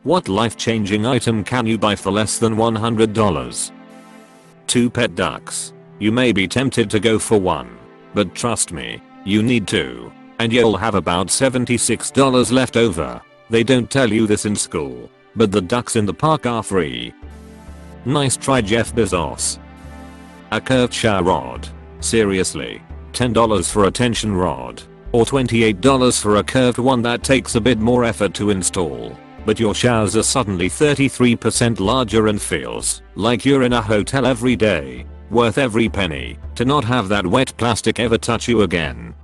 What life-changing item can you buy for less than $100? 2 pet ducks. You may be tempted to go for one, but trust me, you need two, and you'll have about $76 left over. They don't tell you this in school, but the ducks in the park are free. Nice try, Jeff Bezos. A curved shower rod. Seriously, $10 for a tension rod, or $28 for a curved one that takes a bit more effort to install, but your showers are suddenly 33% larger and feels like you're in a hotel every day. Worth every penny to not have that wet plastic ever touch you again.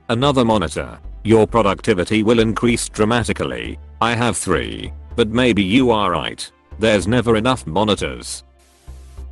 Another monitor. Your productivity will increase dramatically. I have 3, but maybe you are right. There's never enough monitors.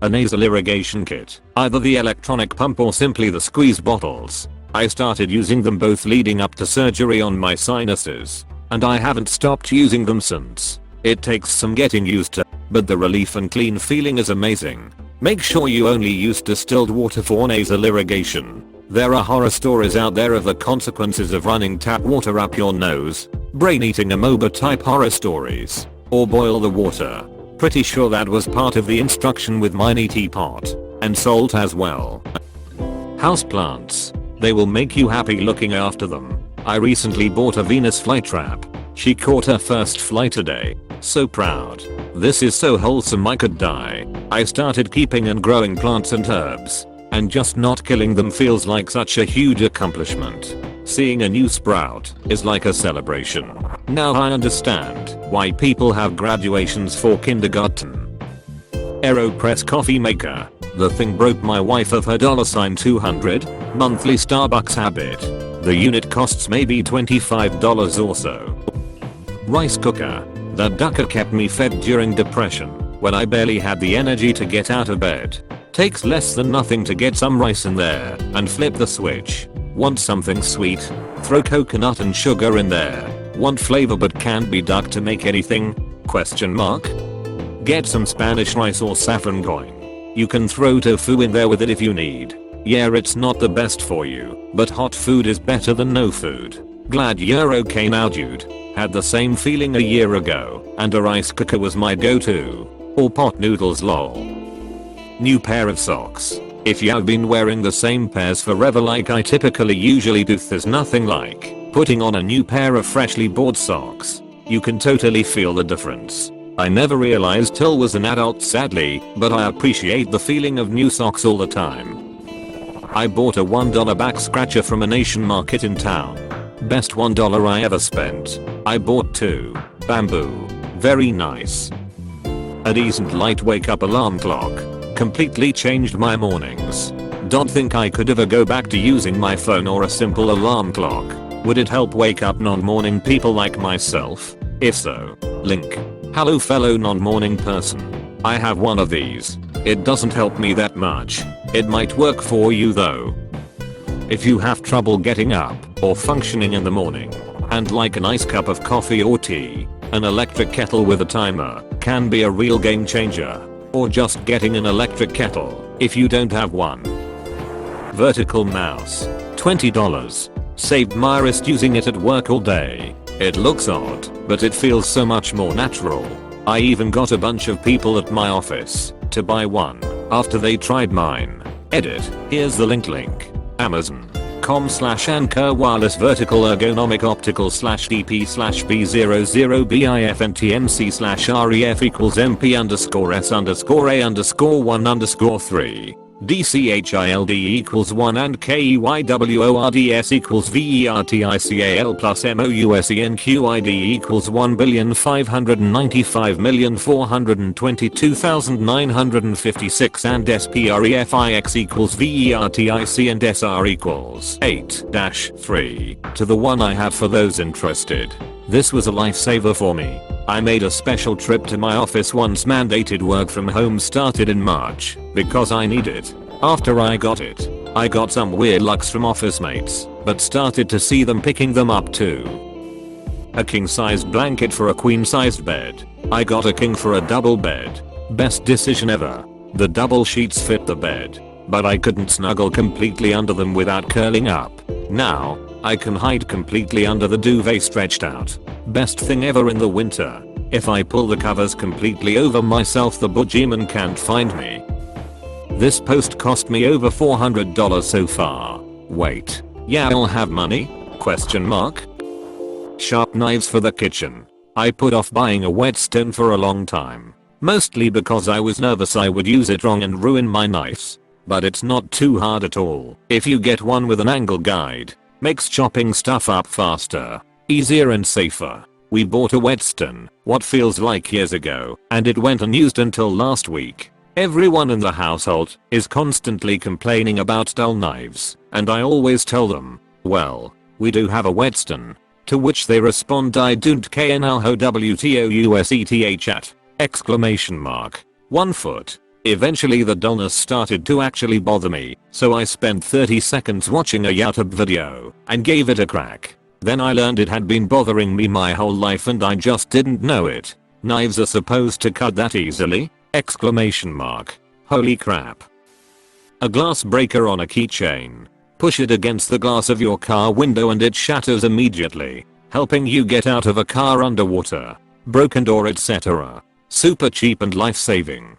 A nasal irrigation kit. Either the electronic pump or simply the squeeze bottles. I started using them both leading up to surgery on my sinuses, and I haven't stopped using them since. It takes some getting used to, but the relief and clean feeling is amazing. Make sure you only use distilled water for nasal irrigation. There are horror stories out there of the consequences of running tap water up your nose. Brain-eating amoeba type horror stories. Or boil the water. Pretty sure that was part of the instruction with my teapot. And salt as well. Houseplants. They will make you happy looking after them. I recently bought a Venus flytrap. She caught her first fly today. So proud. This is so wholesome I could die. I started keeping and growing plants and herbs, and just not killing them feels like such a huge accomplishment. Seeing a new sprout is like a celebration. Now I understand why people have graduations for kindergarten. AeroPress coffee maker. The thing broke my wife of her $200 monthly Starbucks habit. The unit costs maybe $25 or so. Rice cooker. That ducker kept me fed during depression, when I barely had the energy to get out of bed. Takes less than nothing to get some rice in there and flip the switch. Want something sweet? Throw coconut and sugar in there. Want flavor but can't be duck to make anything? Question mark? Get some Spanish rice or saffron coin. You can throw tofu in there with it if you need. Yeah, it's not the best for you, but hot food is better than no food. Glad you're okay now, dude. Had the same feeling a year ago, and a rice cooker was my go-to. Or pot noodles lol. New pair of socks. If you've been wearing the same pairs forever like I typically usually do, there's nothing like putting on a new pair of freshly bought socks. You can totally feel the difference. I never realized till was an adult sadly, but I appreciate the feeling of new socks all the time. I bought a $1 back scratcher from a Nation market in town. Best $1 I ever spent. I bought 2. Bamboo. Very nice. A decent light wake up alarm clock. Completely changed my mornings. Don't think I could ever go back to using my phone or a simple alarm clock. Would it help wake up non-morning people like myself? If so, link. Hello fellow non-morning person. I have one of these. It doesn't help me that much. It might work for you though. If you have trouble getting up or functioning in the morning and like a nice cup of coffee or tea, an electric kettle with a timer can be a real game changer. Or just getting an electric kettle if you don't have one. Vertical mouse. $20. Saved my wrist using it at work all day. It looks odd, but it feels so much more natural. I even got a bunch of people at my office to buy one after they tried mine. Edit. Here's the link. Amazon.com/Anker wireless vertical ergonomic optical /DP/B00BIFNTMC/REF equals MP_S_A_1_3. DCHILD equals 1 and KEYWORDS equals VERTICAL plus MOUSENQID equals 1,595,422,956 and SPREFIX equals VERTIC and SR equals 8-3 to the one I have for those interested. This was a lifesaver for me. I made a special trip to my office once mandated work from home started in March because I need it. After I got it, I got some weird looks from office mates, but started to see them picking them up too. A king-sized blanket for a queen-sized bed. I got a king for a double bed. Best decision ever. The double sheets fit the bed, but I couldn't snuggle completely under them without curling up. Now, I can hide completely under the duvet stretched out. Best thing ever in the winter. If I pull the covers completely over myself, the boogeyman can't find me. This post cost me over $400 so far. Wait, yeah, I'll have money? Question mark. Sharp knives for the kitchen. I put off buying a whetstone for a long time. Mostly because I was nervous I would use it wrong and ruin my knives. But it's not too hard at all. If you get one with an angle guide, makes chopping stuff up faster, easier and safer. We bought a whetstone, what feels like years ago, and it went unused until last week. Everyone in the household is constantly complaining about dull knives, and I always tell them, well, we do have a whetstone. To which they respond, I don't care now how WTOUSETH at! Exclamation mark. 1 foot. Eventually the dullness started to actually bother me, so I spent 30 seconds watching a YouTube video and gave it a crack. Then I learned it had been bothering me my whole life and I just didn't know it. Knives are supposed to cut that easily? Exclamation mark. Holy crap. A glass breaker on a keychain. Push it against the glass of your car window and it shatters immediately, helping you get out of a car underwater, broken door, etc. Super cheap and life-saving.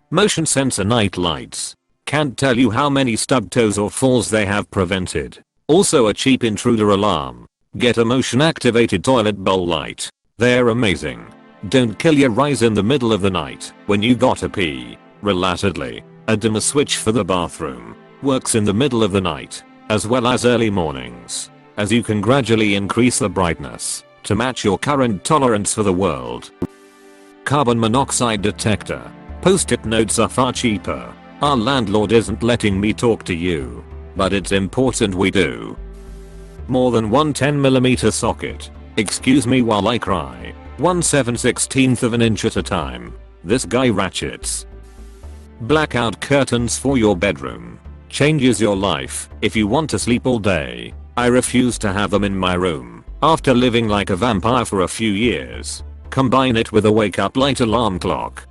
Motion sensor night lights. Can't tell you how many stub toes or falls they have prevented. Also a cheap intruder alarm. Get a motion activated toilet bowl light. They're amazing. Don't kill your eyes in the middle of the night when you gotta pee. Relatedly, a dimmer switch for the bathroom. Works in the middle of the night, as well as early mornings, as you can gradually increase the brightness to match your current tolerance for the world. Carbon monoxide detector. Post-it notes are far cheaper. Our landlord isn't letting me talk to you, but it's important we do. More than one 10mm socket. Excuse me while I cry. 1/7/16 of an inch at a time. This guy ratchets. Blackout curtains for your bedroom. Changes your life if you want to sleep all day. I refuse to have them in my room after living like a vampire for a few years. Combine it with a wake up light alarm clock.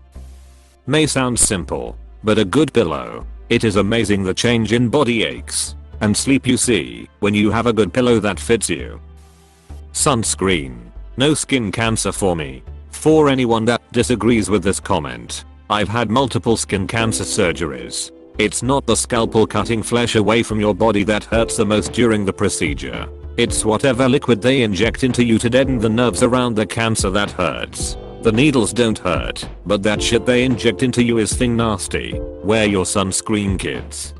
May sound simple, but a good pillow. It is amazing the change in body aches and sleep you see when you have a good pillow that fits you. Sunscreen. No skin cancer for me. For anyone that disagrees with this comment, I've had multiple skin cancer surgeries. It's not the scalpel cutting flesh away from your body that hurts the most during the procedure. It's whatever liquid they inject into you to deaden the nerves around the cancer that hurts. The needles don't hurt, but that shit they inject into you is thing nasty. Wear your sunscreen, kids.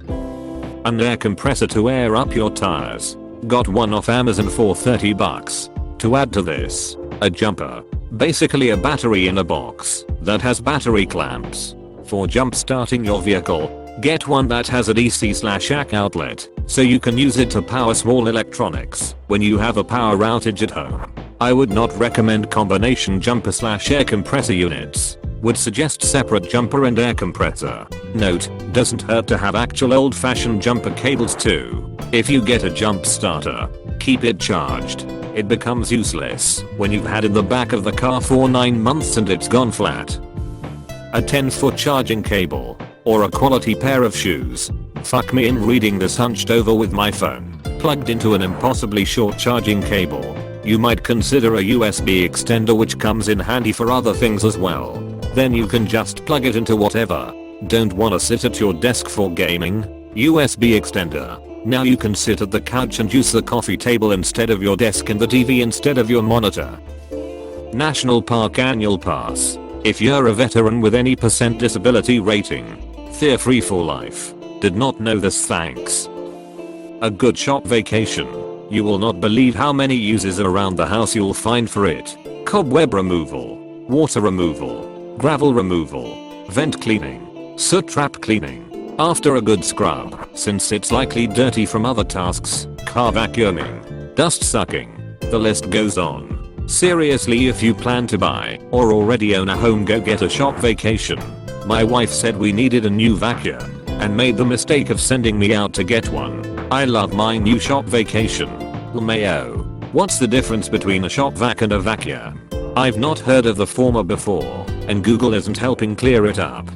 An air compressor to air up your tires. Got one off Amazon for $30. To add to this, a jumper. Basically a battery in a box that has battery clamps. For jump starting your vehicle, get one that has a DC/AC outlet so you can use it to power small electronics when you have a power outage at home. I would not recommend combination jumper/air compressor units. Would suggest separate jumper and air compressor. Note, doesn't hurt to have actual old-fashioned jumper cables too. If you get a jump starter, keep it charged. It becomes useless when you've had it in the back of the car for 9 months and it's gone flat. A 10-foot charging cable, or a quality pair of shoes. Fuck me in reading this hunched over with my phone plugged into an impossibly short charging cable. You might consider a USB extender, which comes in handy for other things as well. Then you can just plug it into whatever. Don't wanna sit at your desk for gaming? USB extender. Now you can sit at the couch and use the coffee table instead of your desk and the TV instead of your monitor. National Park Annual Pass. If you're a veteran with any percent disability rating, they're free for life. Did not know this, thanks. A good shop vacation. You will not believe how many uses around the house you'll find for it. Cobweb removal, water removal, gravel removal, vent cleaning, soot trap cleaning. After a good scrub, since it's likely dirty from other tasks, car vacuuming, dust sucking. The list goes on. Seriously, if you plan to buy or already own a home, go get a shop vacation. My wife said we needed a new vacuum and made the mistake of sending me out to get one. I love my new shop vacation. Mayo. What's the difference between a shop vac and a vacuum? I've not heard of the former before, and Google isn't helping clear it up.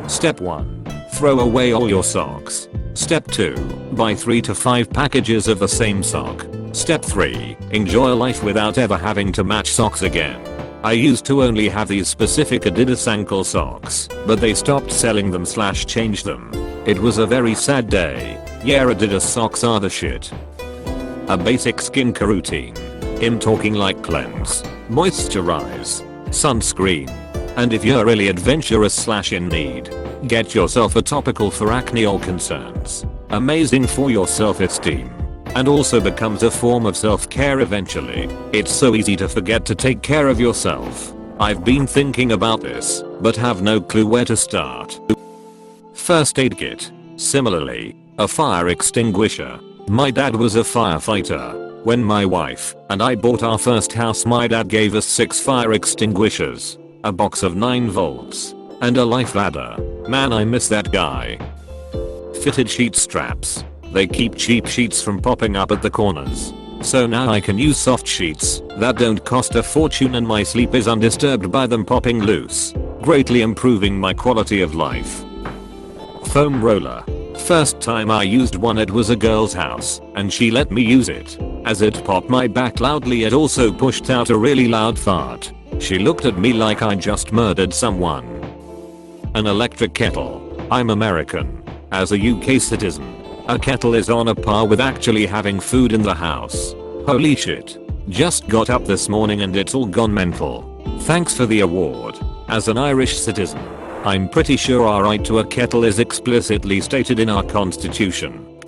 Step 1. Throw away all your socks. Step 2. Buy 3 to 5 packages of the same sock. Step 3. Enjoy life without ever having to match socks again. I used to only have these specific Adidas ankle socks, but they stopped selling them / changed them. It was a very sad day. Yeah, Adidas socks are the shit. A basic skincare routine. I'm talking like cleanse, moisturize, sunscreen. And if you're really adventurous / in need, get yourself a topical for acne or concerns. Amazing for your self-esteem. And also becomes a form of self-care eventually. It's so easy to forget to take care of yourself. I've been thinking about this, but have no clue where to start. First aid kit. Similarly, a fire extinguisher. My dad was a firefighter. When my wife and I bought our first house, my dad gave us 6 fire extinguishers, a box of 9 volts, and a life ladder. Man, I miss that guy. Fitted sheet straps. They keep cheap sheets from popping up at the corners. So now I can use soft sheets that don't cost a fortune and my sleep is undisturbed by them popping loose, greatly improving my quality of life. Foam roller. First time I used one, it was a girl's house and she let me use it. As it popped my back loudly, it also pushed out a really loud fart. She looked at me like I just murdered someone. An electric kettle. I'm American. As a UK citizen, a kettle is on a par with actually having food in the house. Holy shit. Just got up this morning and it's all gone mental. Thanks for the award. As an Irish citizen, I'm pretty sure our right to a kettle is explicitly stated in our constitution.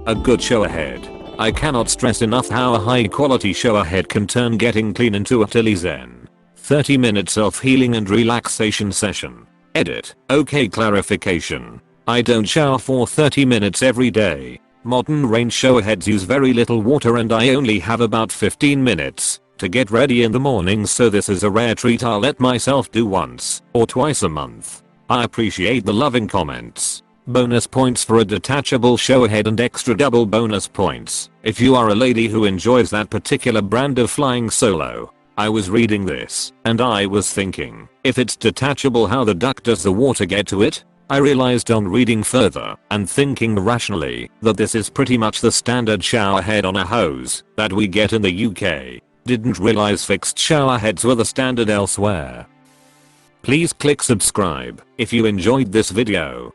A good showerhead. I cannot stress enough how a high quality showerhead can turn getting clean into a tilly zen. 30-minute self-healing and relaxation session. Edit. Okay, clarification. I don't shower for 30 minutes every day. Modern range showerheads use very little water and I only have about 15 minutes to get ready in the morning, so this is a rare treat I'll let myself do once or twice a month. I appreciate the loving comments. Bonus points for a detachable showerhead and extra double bonus points if you are a lady who enjoys that particular brand of flying solo. I was reading this and I was thinking, if it's detachable, how the duck does the water get to it? I realized on reading further and thinking rationally that this is pretty much the standard shower head on a hose that we get in the UK. Didn't realize fixed shower heads were the standard elsewhere. Please click subscribe if you enjoyed this video.